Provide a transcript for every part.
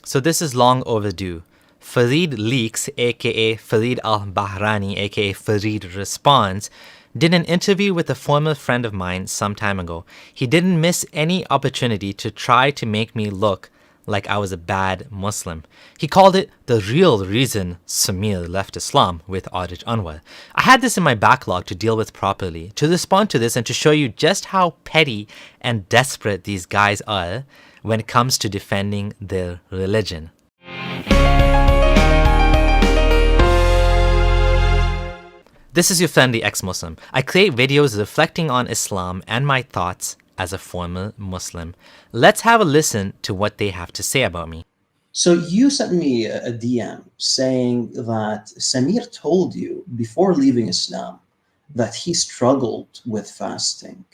So this is long overdue. Farid Leaks, aka Farid al-Bahrani, aka Farid Responds, did an interview with a former friend of mine some time ago. He didn't miss any opportunity to try to make me look like I was a bad Muslim. He called it the real reason Samir left Islam with Aarij Anwer. I had this in my backlog to deal with properly, to respond to this and to show you just how petty and desperate these guys are when it comes to defending their religion. This is your friendly ex-Muslim. I create videos reflecting on Islam and my thoughts as a former Muslim. Let's have a listen to what they have to say about me. So you sent me a DM saying that Samir told you before leaving Islam that he struggled with fasting.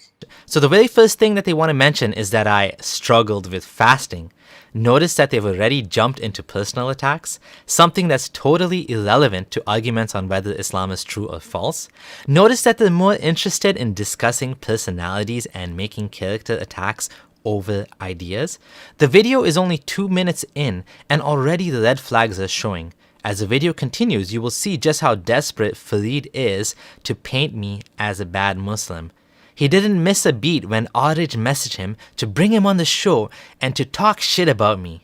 So the very first thing that they want to mention is that I struggled with fasting. Notice that they've already jumped into personal attacks, something that's totally irrelevant to arguments on whether Islam is true or false. Notice that they're more interested in discussing personalities and making character attacks over ideas. The video is only 2 minutes in and already the red flags are showing. As the video continues, you will see just how desperate Farid is to paint me as a bad Muslim. He didn't miss a beat when Aarij messaged him to bring him on the show and to talk shit about me.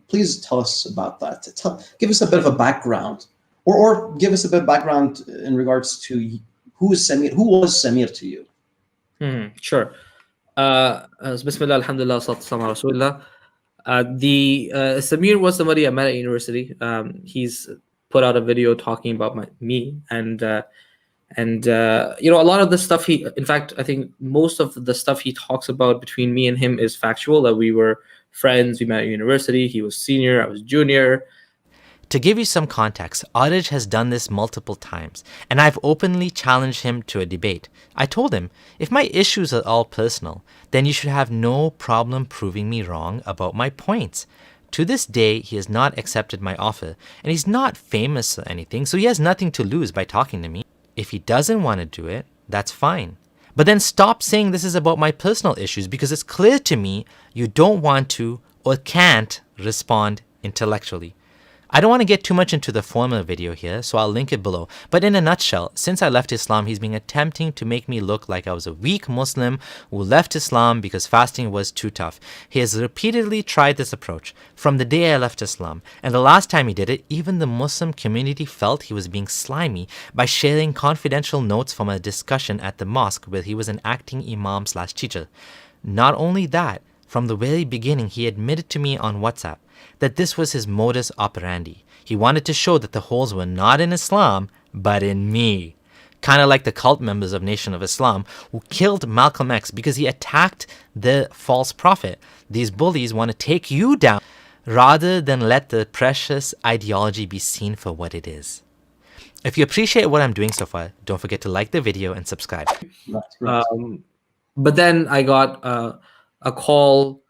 Please tell us about that. Give us a bit of a background, or give us a bit of background in regards to who was Samir to you. Sure. Bismillah, alhamdulillah, salatu ala rasulillah. Samir was somebody I met at university. He's put out a video talking about me and you know, a lot of the stuff in fact, I think most of the stuff he talks about between me and him is factual, that we were friends, we met at university, he was senior, I was junior. To give you some context, Aarij has done this multiple times, and I've openly challenged him to a debate. I told him, if my issues are all personal, then you should have no problem proving me wrong about my points. To this day, he has not accepted my offer, and he's not famous or anything, so he has nothing to lose by talking to me. If he doesn't want to do it, that's fine. But then stop saying this is about my personal issues, because it's clear to me you don't want to or can't respond intellectually. I don't want to get too much into the former video here, so I'll link it below. But in a nutshell, since I left Islam, he's been attempting to make me look like I was a weak Muslim who left Islam because fasting was too tough. He has repeatedly tried this approach from the day I left Islam. And the last time he did it, even the Muslim community felt he was being slimy by sharing confidential notes from a discussion at the mosque where he was an acting imam/teacher. Not only that, from the very beginning, he admitted to me on WhatsApp that this was his modus operandi. He wanted to show that the holes were not in Islam, but in me. Kind of like the cult members of Nation of Islam who killed Malcolm X because he attacked the false prophet. These bullies want to take you down rather than let the precious ideology be seen for what it is. If you appreciate what I'm doing so far, don't forget to like the video and subscribe. Right. But then I got a call.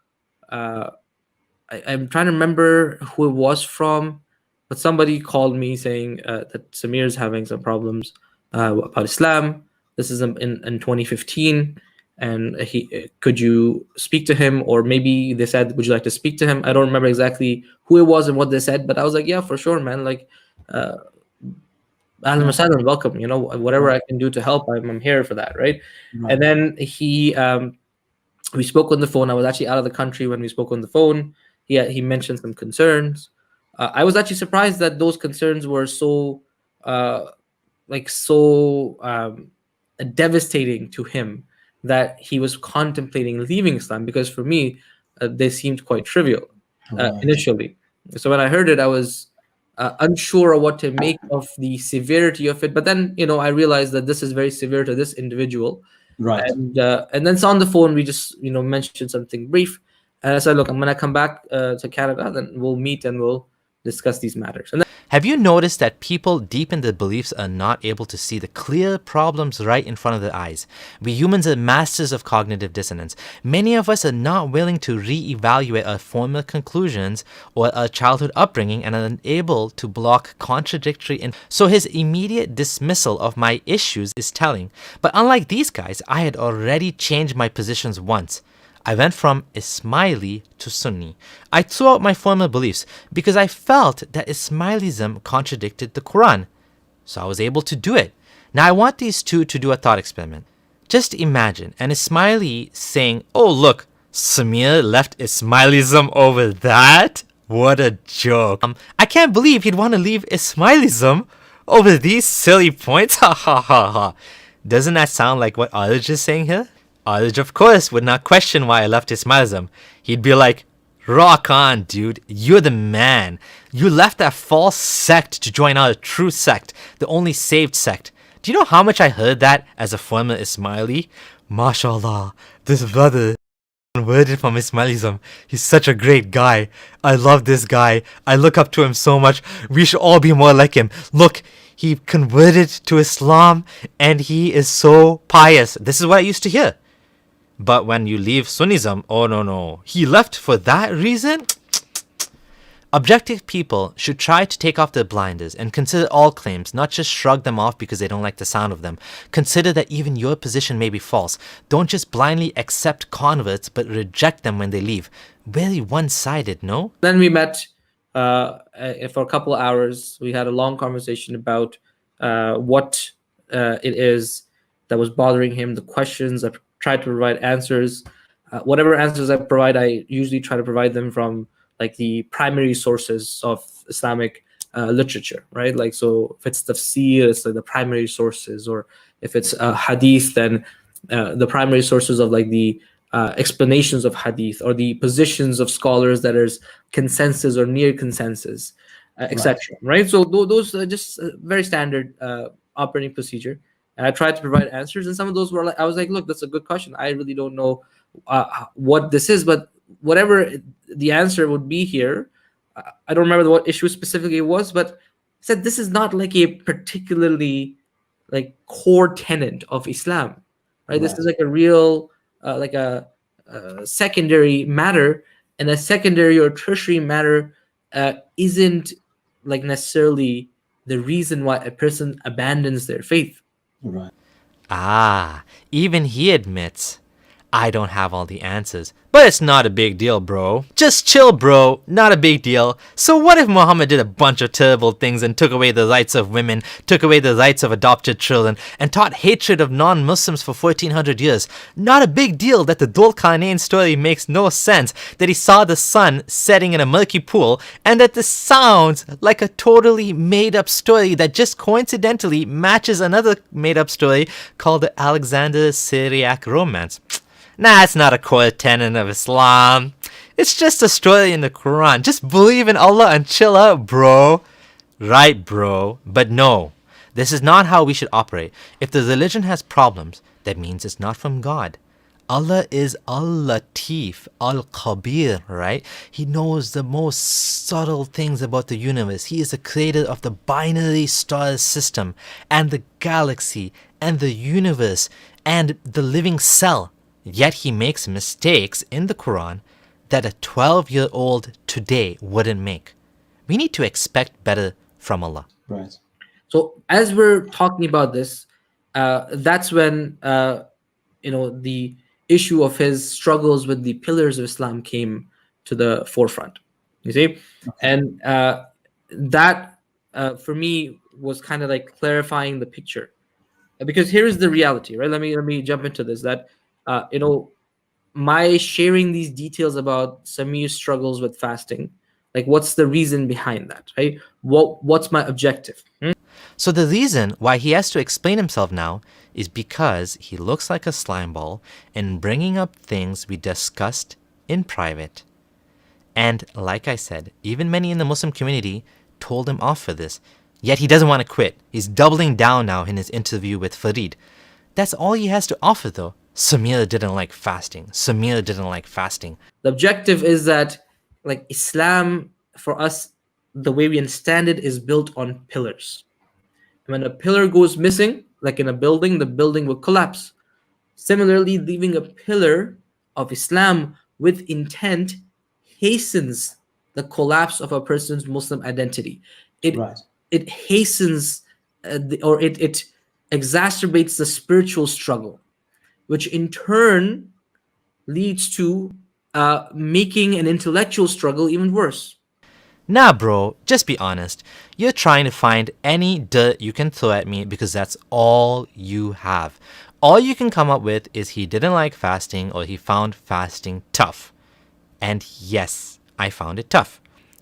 I'm trying to remember who it was from, but somebody called me saying that Samir's having some problems about Islam. This is in 2015, and could you speak to him? Or maybe they said, would you like to speak to him? I don't remember exactly who it was and what they said, but I was like, yeah, for sure, man. Like, Ahlan wa sahlan, welcome. You know, whatever I can do to help, I'm here for that, right? And then we spoke on the phone. I was actually out of the country when we spoke on the phone. He mentioned some concerns. I was actually surprised that those concerns were so devastating to him that he was contemplating leaving Islam, because for me, they seemed quite trivial initially. So when I heard it, I was unsure of what to make of the severity of it. But then, you know, I realized that this is very severe to this individual. Right. And then so on the phone, we just, you know, mentioned something brief. And I said, look, I'm going to come back to Canada, then we'll meet and we'll discuss these matters. And then, have you noticed that people deep in their beliefs are not able to see the clear problems right in front of their eyes? We humans are masters of cognitive dissonance. Many of us are not willing to re-evaluate our former conclusions or our childhood upbringing and are unable to block contradictory. So his immediate dismissal of my issues is telling. But unlike these guys, I had already changed my positions once. I went from Ismaili to Sunni. I threw out my former beliefs because I felt that Ismailism contradicted the Quran. So I was able to do it. Now I want these two to do a thought experiment. Just imagine an Ismaili saying, "Oh look, Samir left Ismailism over that? What a joke. I can't believe he'd want to leave Ismailism over these silly points. Ha ha ha ha." Doesn't that sound like what Aarij is saying here? Aarij, of course, would not question why I left Ismailism. He'd be like, "Rock on, dude. You're the man. You left that false sect to join our true sect, the only saved sect." Do you know how much I heard that as a former Ismaili? "MashaAllah, this brother converted from Ismailism. He's such a great guy. I love this guy. I look up to him so much. We should all be more like him. Look, he converted to Islam and he is so pious." This is what I used to hear. But when you leave Sunnism, oh no, he left for that reason? Objective people should try to take off their blinders and consider all claims, not just shrug them off because they don't like the sound of them. Consider that even your position may be false. Don't just blindly accept converts but reject them when they leave. Very one-sided, no? Then we met for a couple of hours. We had a long conversation about what it is that was bothering him, the questions. I tried to provide answers. Whatever answers I provide, I usually try to provide them from like the primary sources of Islamic literature, right? Like, so if it's tafsir, it's like the primary sources, or if it's hadith, then the primary sources of like the explanations of hadith, or the positions of scholars that is consensus or near consensus, etc. Right? So those are just very standard operating procedure. And I tried to provide answers, and some of those were like, I was like, look, that's a good question. I really don't know what this is, but whatever the answer would be here, I don't remember what issue specifically it was, but I said this is not like a particularly like core tenet of Islam, right? This is like a real like a secondary matter, and a secondary or tertiary matter isn't like necessarily the reason why a person abandons their faith. Right. Ah, even he admits, "I don't have all the answers, but it's not a big deal, bro. Just chill, bro. Not a big deal. So what if Muhammad did a bunch of terrible things and took away the rights of women, took away the rights of adopted children, and taught hatred of non-Muslims for 1400 years? Not a big deal that the Dhul Qarnayn story makes no sense, that he saw the sun setting in a murky pool, and that this sounds like a totally made-up story that just coincidentally matches another made-up story called the Alexander Syriac romance. Nah, it's not a core tenet of Islam. It's just a story in the Quran. Just believe in Allah and chill out, bro." Right, bro. But no, this is not how we should operate. If the religion has problems, that means it's not from God. Allah is Al-Latif, Al-Khabir, right? He knows the most subtle things about the universe. He is the creator of the binary star system and the galaxy and the universe and the living cell. Yet he makes mistakes in the Quran that a 12-year-old today wouldn't make. We need to expect better from Allah. Right. So as we're talking about this, that's when the issue of his struggles with the pillars of Islam came to the forefront. You see, and that for me was kind of like clarifying the picture, because here is the reality, right? Let me jump into this. That my sharing these details about Samir's struggles with fasting, like what's the reason behind that, right? What's my objective? So the reason why he has to explain himself now is because he looks like a slime ball in bringing up things we discussed in private. And like I said, even many in the Muslim community told him off for this. Yet he doesn't want to quit. He's doubling down now in his interview with Farid. That's all he has to offer though. Samir didn't like fasting. Samir didn't like fasting. The objective is that, like, Islam for us, the way we understand it, is built on pillars. When a pillar goes missing, like in a building, the building will collapse. Similarly, leaving a pillar of Islam with intent hastens the collapse of a person's Muslim identity. It hastens it exacerbates the spiritual struggle, which in turn leads to making an intellectual struggle even worse. Nah, bro, just be honest. You're trying to find any dirt you can throw at me because that's all you have. All you can come up with is he didn't like fasting or he found fasting tough. And yes, I found it tough.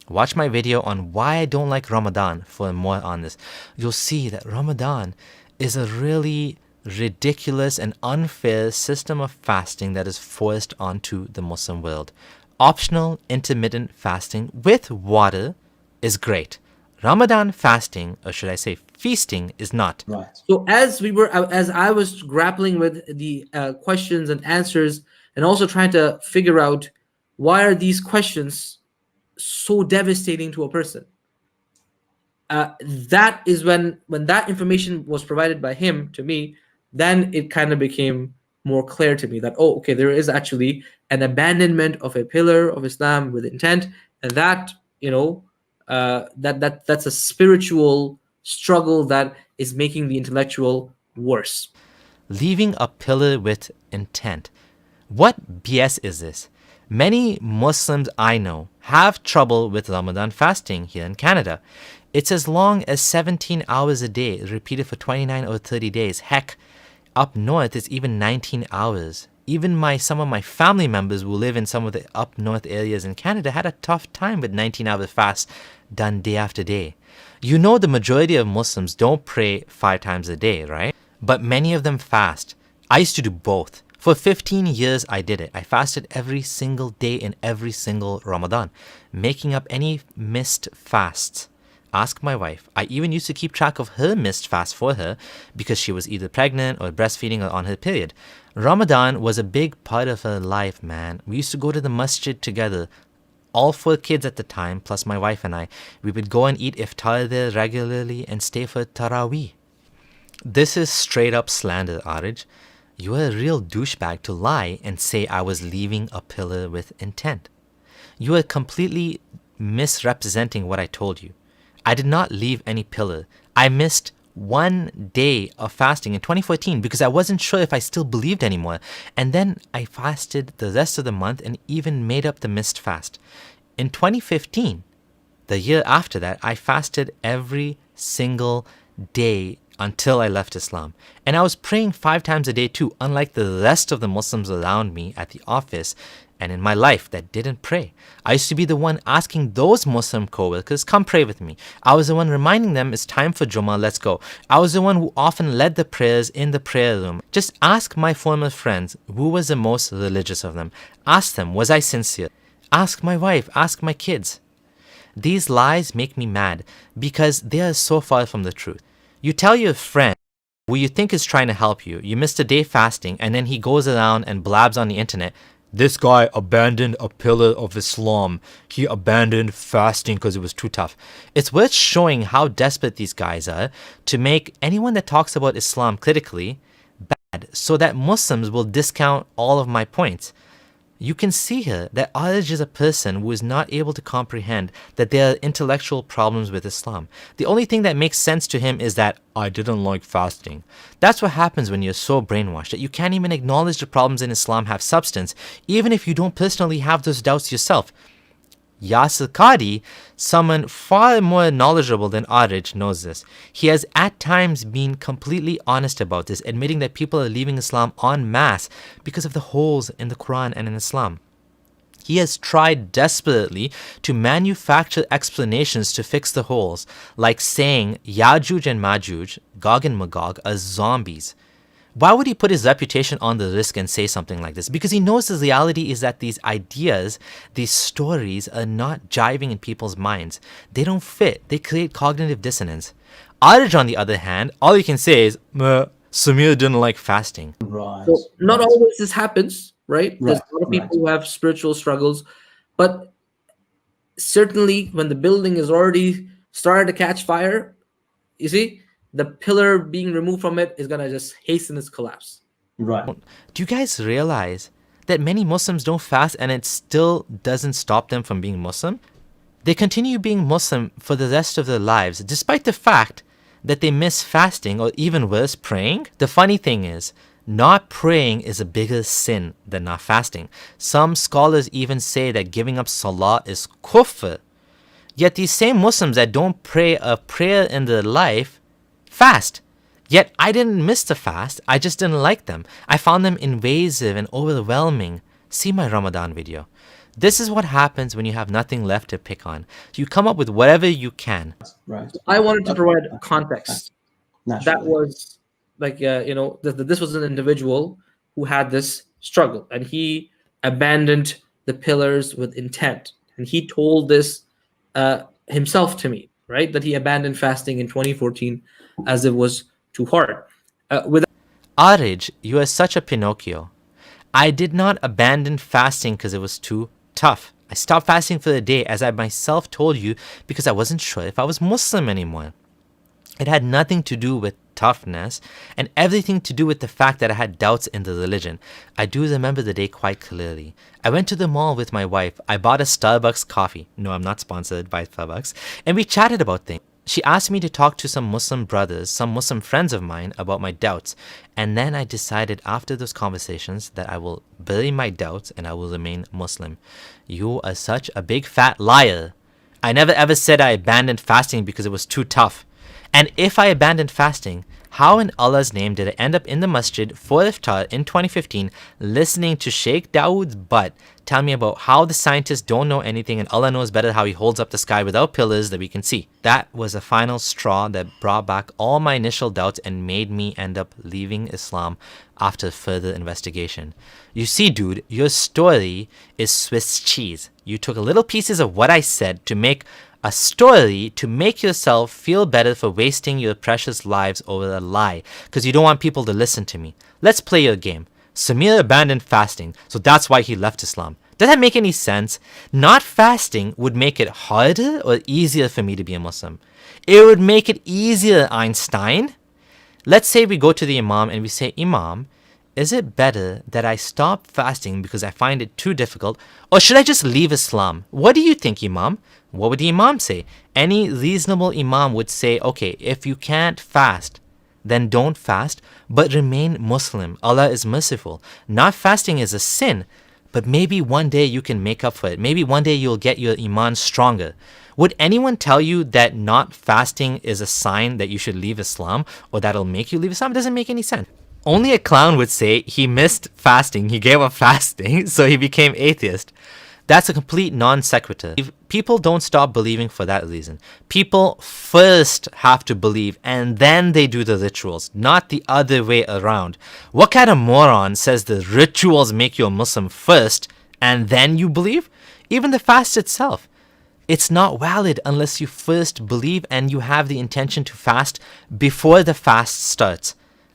Watch my video on why I don't like Ramadan for more on this. You'll see that Ramadan is a really ridiculous and unfair system of fasting that is forced onto the Muslim world. Optional intermittent fasting with water is great. Ramadan fasting, or should I say feasting, is not. Right. So as I was grappling with the questions and answers, and also trying to figure out why are these questions so devastating to a person, that is when that information was provided by him to me, then it kind of became more clear to me that, oh, okay, there is actually an abandonment of a pillar of Islam with intent, and that, that's a spiritual struggle that is making the intellectual worse. Leaving a pillar with intent. What BS is this? Many Muslims I know have trouble with Ramadan fasting here in Canada. It's as long as 17 hours a day, repeated for 29 or 30 days. Heck, up north it's even 19 hours. Even some of my family members who live in some of the up north areas in Canada had a tough time with 19-hour fasts done day after day. You know the majority of Muslims don't pray 5 times a day, right? But many of them fast. I used to do both. For 15 years I did it. I fasted every single day in every single Ramadan, making up any missed fasts. Ask my wife. I even used to keep track of her missed fast for her because she was either pregnant or breastfeeding or on her period. Ramadan was a big part of her life, man. We used to go to the masjid together. All 4 kids at the time, plus my wife and I, we would go and eat iftar there regularly and stay for Taraweeh. This is straight up slander, Aarij. You are a real douchebag to lie and say I was leaving a pillar with intent. You are completely misrepresenting what I told you. I did not leave any pillar. I missed 1 day of fasting in 2014 because I wasn't sure if I still believed anymore. And then I fasted the rest of the month and even made up the missed fast. In 2015, the year after that, I fasted every single day until I left Islam. And I was praying 5 times a day too, unlike the rest of the Muslims around me at the office and in my life that didn't pray. I used to be the one asking those Muslim co-workers, come pray with me. I was the one reminding them it's time for Jummah, let's go. I was the one who often led the prayers in the prayer room. Just ask my former friends who was the most religious of them. Ask them, was I sincere? Ask my wife, ask my kids. These lies make me mad because they are so far from the truth. You tell your friend who you think is trying to help you, you missed a day fasting, and then he goes around and blabs on the internet, this guy abandoned a pillar of Islam. He abandoned fasting because it was too tough. It's worth showing how desperate these guys are to make anyone that talks about Islam critically bad so that Muslims will discount all of my points. You can see here that Aarij is a person who is not able to comprehend that there are intellectual problems with Islam. The only thing that makes sense to him is that I didn't like fasting. That's what happens when you're so brainwashed that you can't even acknowledge the problems in Islam have substance, even if you don't personally have those doubts yourself. Yasir Qadi, someone far more knowledgeable than Aarij, knows this. He has at times been completely honest about this, admitting that people are leaving Islam en masse because of the holes in the Quran and in Islam. He has tried desperately to manufacture explanations to fix the holes, like saying Yajuj and Majuj, Gog and Magog, are zombies. Why would he put his reputation on the risk and say something like this? Because he knows the reality is that these ideas, these stories are not jiving in people's minds. They don't fit. They create cognitive dissonance. Aarij, on the other hand, all you can say is, Samir didn't like fasting. Right. So not right. always this happens, right? There's Right, a lot of people right. who have spiritual struggles, but certainly when the building is already started to catch fire, you see, the pillar being removed from it is going to just hasten its collapse. Right. Do you guys realize that many Muslims don't fast and it still doesn't stop them from being Muslim? They continue being Muslim for the rest of their lives, despite the fact that they miss fasting or even worse, praying. The funny thing is, Not praying is a bigger sin than not fasting. Some scholars even say that giving up salah is kufr. Yet these same Muslims that don't pray a prayer in their life fast. Yet I didn't miss the fast, I just didn't like them. I found them invasive and overwhelming. See my Ramadan video. This is what happens when you have nothing left to pick on. You come up with whatever you can. Right. I wanted to provide context. Naturally. That was like, this was an individual who had this struggle, and he abandoned the pillars with intent. And he told this himself to me, right? That he abandoned fasting in 2014 as it was too hard. Aarij, you are such a Pinocchio. I did not abandon fasting because it was too tough. I stopped fasting for the day, as I myself told you, because I wasn't sure if I was Muslim anymore. It had nothing to do with toughness and everything to do with the fact that I had doubts in the religion. I do remember the day quite clearly. I went to the mall with my wife. I bought a Starbucks coffee. No, I'm not sponsored by Starbucks. And we chatted about things. She asked me to talk to some Muslim brothers, some Muslim friends of mine, about my doubts. And then I decided after those conversations that I will bury my doubts and I will remain Muslim. You are such a big fat liar. I never ever said I abandoned fasting because it was too tough. And if I abandoned fasting, how in Allah's name did I end up in the masjid for iftar in 2015 listening to Sheikh Dawood's butt tell me about how the scientists don't know anything and Allah knows better how he holds up the sky without pillars that we can see? That was a final straw that brought back all my initial doubts and made me end up leaving Islam after further investigation. You see, dude, your story is Swiss cheese. You took little pieces of what I said to make a story to make yourself feel better for wasting your precious lives over a lie because you don't want people to listen to me. Let's play your game. Samir abandoned fasting, so that's why he left Islam. Does that make any sense? Not fasting would make it harder or easier for me to be a Muslim. It would make it easier, Einstein. Let's say we go to the Imam and we say, Imam, is it better that I stop fasting because I find it too difficult, or should I just leave Islam? What do you think, Imam? What would the Imam say? Any reasonable Imam would say, okay, if you can't fast, then don't fast, but remain Muslim. Allah is merciful. Not fasting is a sin, but maybe one day you can make up for it. Maybe one day you'll get your Iman stronger. Would anyone tell you that not fasting is a sign that you should leave Islam or that'll make you leave Islam? It doesn't make any sense. Only a clown would say he missed fasting, he gave up fasting, so he became atheist. That's a complete non sequitur. People don't stop believing for that reason. People first have to believe and then they do the rituals, not the other way around. What kind of moron says the rituals make you a Muslim first and then you believe? Even the fast itself. It's not valid unless you first believe and you have the intention to fast before the fast starts.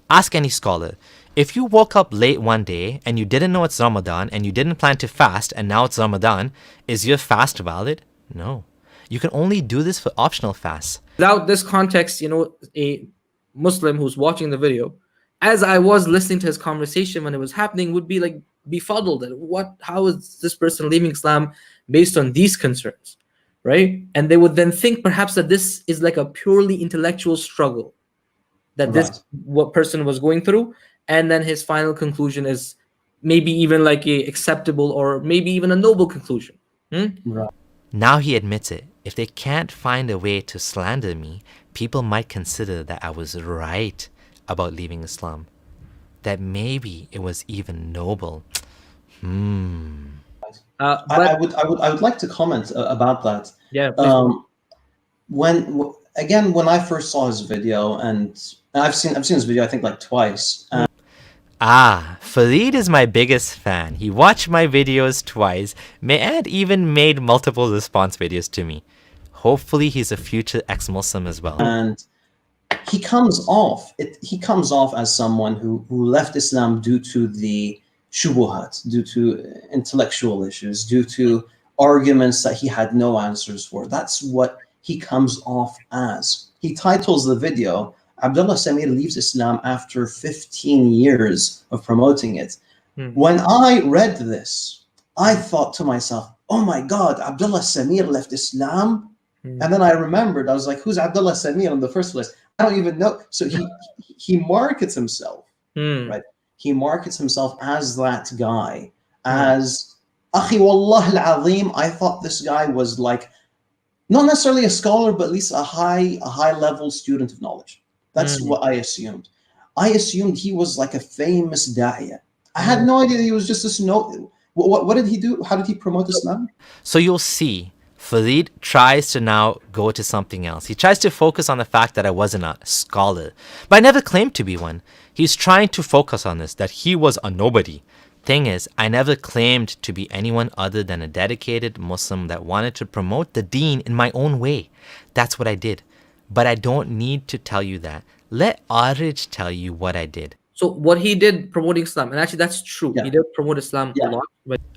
Ask any scholar. If you woke up late one day and you didn't know it's Ramadan and you didn't plan to fast and now it's Ramadan, is your fast valid? No. You can only do this for optional fasts. Without this context, a Muslim who's watching the video, as I was listening to his conversation when it was happening, would be like befuddled at how is this person leaving Islam based on these concerns, right? And they would then think perhaps that this is like a purely intellectual struggle that this what person was going through. And then his final conclusion is maybe even like a acceptable or maybe even a noble conclusion. Right. Now he admits it. If they can't find a way to slander me, people might consider that I was right about leaving Islam. That maybe it was even noble. But I would like to comment about that. yeah, please. When I first saw his video, and I've seen his video I think like twice. Farid is my biggest fan. He watched my videos twice, and even made multiple response videos to me. Hopefully he's a future ex-Muslim as well. And he comes off as someone who left Islam due to the shubuhat, due to intellectual issues, due to arguments that he had no answers for. That's what he comes off as. He titles the video, Abdullah Samir leaves Islam after 15 years of promoting it. When I read this, I thought to myself, oh my God, Abdullah Samir left Islam? And then I remembered, I was like, who's Abdullah Samir in the first place? I don't even know. So he markets himself, right? he markets himself as that guy, as Akhi Wallah al-Azim. I thought this guy was like not necessarily a scholar, but at least a high level student of knowledge. That's what I assumed. I assumed he was like a famous da'iyah. I had no idea he was just this no. What did he do? How did he promote Islam? So you'll see, Farid tries to now go to something else. He tries to focus on the fact that I wasn't a scholar, but I never claimed to be one. He's trying to focus on this, that he was a nobody. Thing is, I never claimed to be anyone other than a dedicated Muslim that wanted to promote the deen in my own way. That's what I did. But I don't need to tell you that. Let Aarij tell you what I did. So what he did promoting Islam, and actually that's true. Yeah. He did promote Islam Yeah. a lot.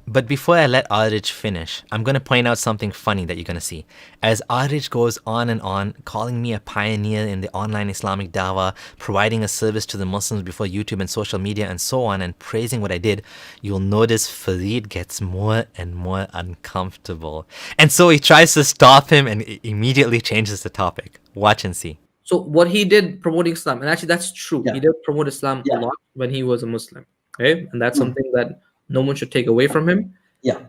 But before I let Aarij finish, I'm going to point out something funny that you're going to see. As Aarij goes on and on, calling me a pioneer in the online Islamic dawah, providing a service to the Muslims before YouTube and social media and so on, and praising what I did, you'll notice Farid gets more and more uncomfortable. And so he tries to stop him and immediately changes the topic. Watch and see. So what he did promoting Islam, and actually that's true. Yeah. He did promote Islam Yeah. a lot when he was a Muslim. Okay, and that's something that no one should take away from him. Yeah.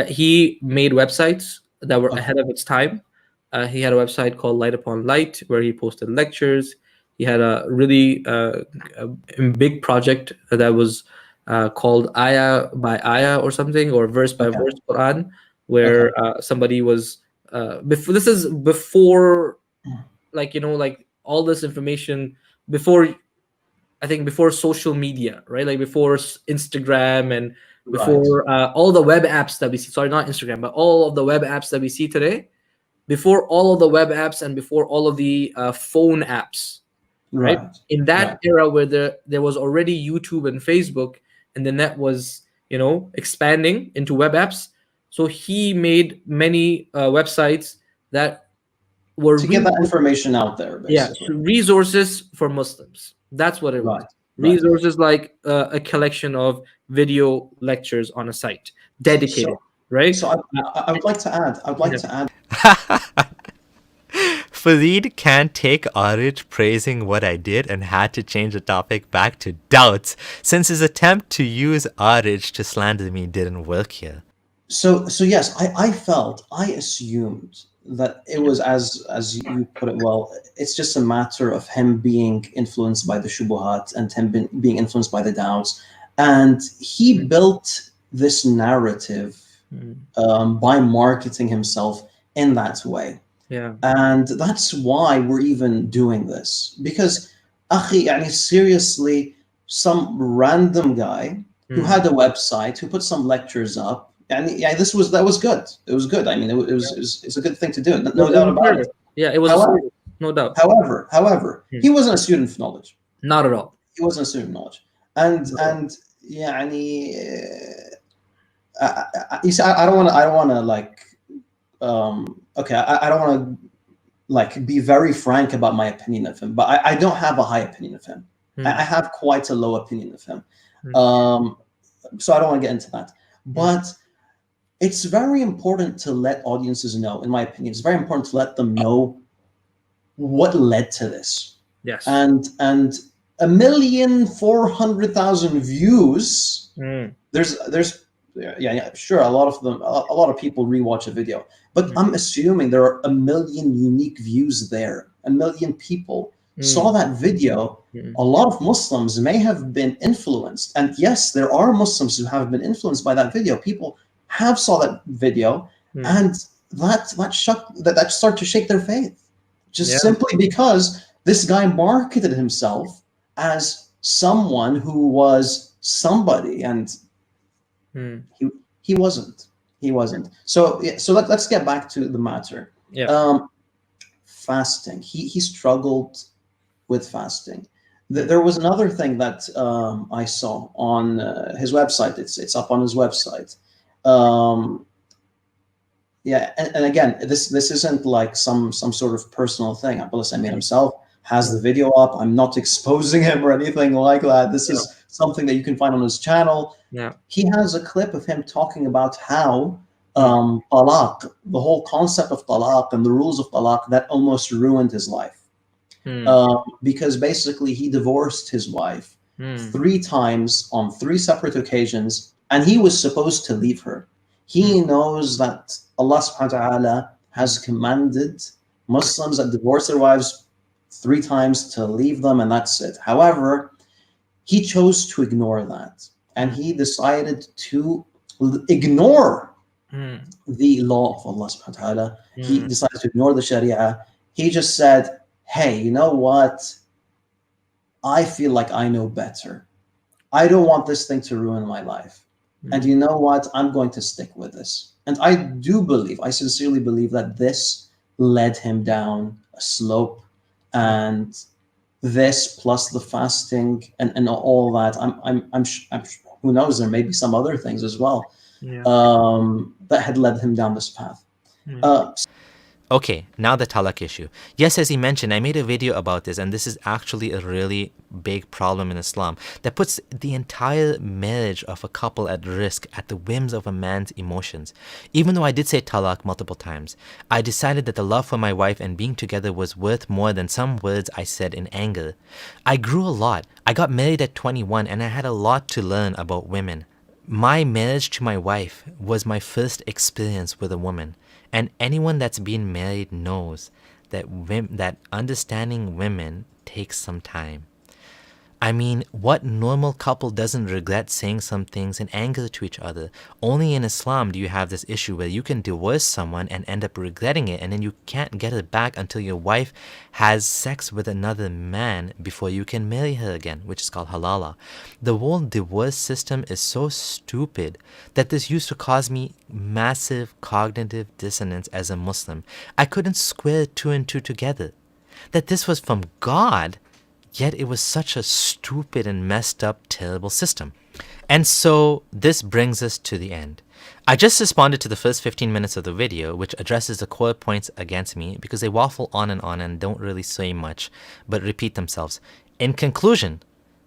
He made websites that were ahead of its time. He had a website called Light Upon Light where he posted lectures. He had a really a big project that was called Ayah by Ayah or something, or verse by verse Quran, where somebody was before. This is before, like all this information before. I think before social media, right? Like before Instagram and before all the web apps that we see. Sorry, not Instagram, but all of the web apps that we see today. Before all of the web apps and before all of the phone apps, right? In that era where there was already YouTube and Facebook, and the net was expanding into web apps. So he made many websites that were to get that information out there, basically. Yeah, resources for Muslims. That's what it was. Resources like a collection of video lectures on a site dedicated, right? So I would like to add. Farid can't take Aarij praising what I did and had to change the topic back to doubts since his attempt to use Aarij to slander me didn't work here. So yes, I assumed that it was as you put it well. It's just a matter of him being influenced by the shubuhat and him being influenced by the doubts, and he built this narrative by marketing himself in that way. Yeah, and that's why we're even doing this, because akhi, seriously, some random guy who had a website, who put some lectures up. And that was good. It was good. I mean, it's a good thing to do. No doubt about it. Yeah, it was no doubt. However, he wasn't a student of knowledge. Not at all. He wasn't a student of knowledge. And you see, I don't want to like. I don't want to like be very frank about my opinion of him, but I don't have a high opinion of him. I have quite a low opinion of him. So I don't want to get into that. But it's very important to let audiences know, in my opinion, it's very important to let them know what led to this. Yes. And 1,400,000 views. There's sure, a lot of people rewatch a video, but I'm assuming there are 1 million unique views there. 1 million people saw that video. A lot of Muslims may have been influenced, and yes, there are Muslims who have been influenced by that video. People have saw that video, and that started to shake their faith, simply because this guy marketed himself as someone who was somebody, and he wasn't. So let's get back to the matter. Fasting. He struggled with fasting. There was another thing that I saw on his website. It's up on his website. And again, this isn't like some sort of personal thing. Abdullah Samir himself has the video up. I'm not exposing him or anything like that. This is something that you can find on his channel. Yeah. He has a clip of him talking about how talaq, the whole concept of talaq and the rules of talaq, that almost ruined his life. Because basically he divorced his wife 3 times on 3 separate occasions, and he was supposed to leave her. He knows that Allah subhanahu wa ta'ala has commanded Muslims that divorce their wives 3 times to leave them, and that's it. However, he chose to ignore that, and he decided to ignore the law of Allah subhanahu wa ta'ala. He decided to ignore the Sharia. He just said, hey, you know what? I feel like I know better. I don't want this thing to ruin my life. And you know what? I'm going to stick with this. And I do believe, I sincerely believe that this led him down a slope. And this plus the fasting and all that, I'm who knows, there may be some other things as well that had led him down this path. Okay, now the talaq issue. Yes, as he mentioned, I made a video about this, and this is actually a really big problem in Islam that puts the entire marriage of a couple at risk at the whims of a man's emotions. Even though I did say talaq multiple times, I decided that the love for my wife and being together was worth more than some words I said in anger. I grew a lot. I got married at 21, and I had a lot to learn about women. My marriage to my wife was my first experience with a woman. And anyone that's been married knows that that understanding women takes some time. I mean, what normal couple doesn't regret saying some things in anger to each other? Only in Islam do you have this issue where you can divorce someone and end up regretting it, and then you can't get it back until your wife has sex with another man before you can marry her again, which is called halala. The whole divorce system is so stupid that this used to cause me massive cognitive dissonance as a Muslim. I couldn't square 2 and 2 together. That this was from God, yet it was such a stupid and messed up, terrible system. And so this brings us to the end. I just responded to the first 15 minutes of the video, which addresses the core points against me because they waffle on and don't really say much, but repeat themselves. In conclusion,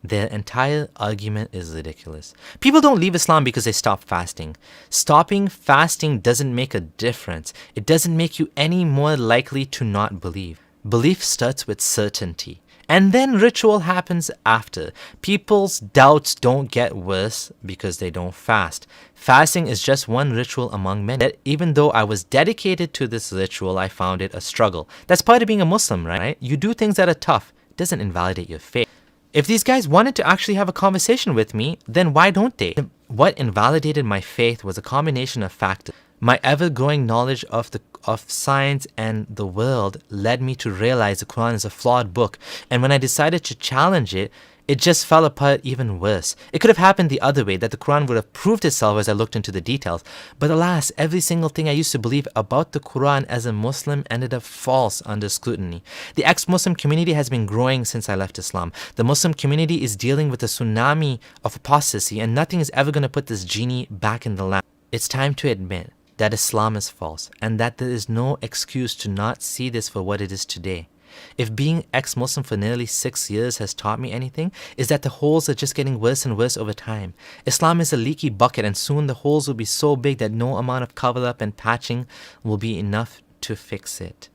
their entire argument is ridiculous. People don't leave Islam because they stop fasting. Stopping fasting doesn't make a difference. It doesn't make you any more likely to not believe. Belief starts with certainty. And then ritual happens after. People's doubts don't get worse because they don't fast. Fasting is just one ritual among many. Yet, even though I was dedicated to this ritual, I found it a struggle. That's part of being a Muslim, right? You do things that are tough. It doesn't invalidate your faith. If these guys wanted to actually have a conversation with me, then why don't they? What invalidated my faith was a combination of factors. My ever-growing knowledge of science and the world led me to realize the Quran is a flawed book, and when I decided to challenge it, it just fell apart even worse. It could have happened the other way, that the Quran would have proved itself as I looked into the details. But alas, every single thing I used to believe about the Quran as a Muslim ended up false under scrutiny. The ex-Muslim community has been growing since I left Islam. The Muslim community is dealing with a tsunami of apostasy, and nothing is ever going to put this genie back in the lamp. It's time to admit that Islam is false, and that there is no excuse to not see this for what it is today. If being ex-Muslim for nearly 6 years has taught me anything, is that the holes are just getting worse and worse over time. Islam is a leaky bucket, and soon the holes will be so big that no amount of cover-up and patching will be enough to fix it.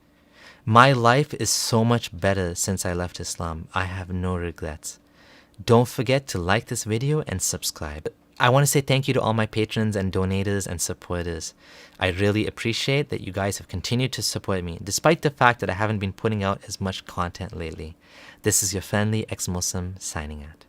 My life is so much better since I left Islam. I have no regrets. Don't forget to like this video and subscribe. I want to say thank you to all my patrons and donators and supporters. I really appreciate that you guys have continued to support me, despite the fact that I haven't been putting out as much content lately. This is your friendly ex-Muslim signing out.